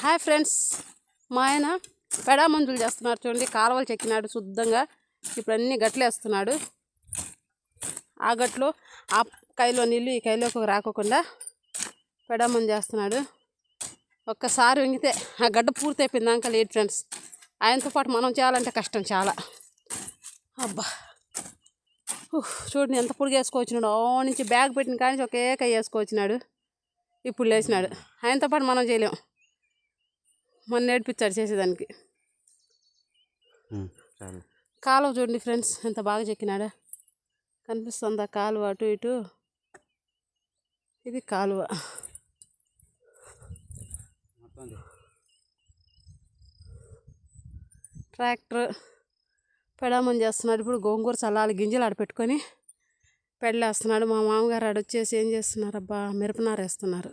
Hi friends, మా ఆయన పెడా మంజులు చేస్తున్నారు చూడండి. కాలువలు చెక్కినాడు శుద్ధంగా. ఇప్పుడు అన్నీ గట్లు వేస్తున్నాడు. ఆ గట్లో ఆ కైలో నీళ్ళు ఈ కైలోకి రాకోకుండా పెడా మంజు చేస్తున్నాడు. ఒక్కసారి వంగితే ఆ గడ్డ పూర్తి అయిపోయింది దాకా లేట్ ఫ్రెండ్స్. ఆయనతో పాటు మనం చేయాలంటే కష్టం చాలా. అబ్బా చూడండి ఎంత పొడిగా వేసుకోవచ్చినాడు. ఆ నుంచి బ్యాగ్ పెట్టిన కానీ ఒకే కై వేసుకోవచ్చినాడు. ఇప్పుడు లేచినాడు. ఆయనతో పాటు మనం చేయలేం. మన నేర్పించాడు చేసేదానికి. కాలువ చూడండి ఫ్రెండ్స్ ఎంత బాగా చెక్కినాడా. కనిపిస్తుందా కాలువ అటు ఇటు? ఇది కాలువ. ట్రాక్టర్ పెడామని చేస్తున్నాడు. ఇప్పుడు గోంగూర చల్లాలి గింజలు ఆడ పెట్టుకొని పెళ్ళేస్తున్నాడు. మా మామగారు ఆడ వచ్చేసి ఏం చేస్తున్నారు? అబ్బా మిరపనార వేస్తున్నారు.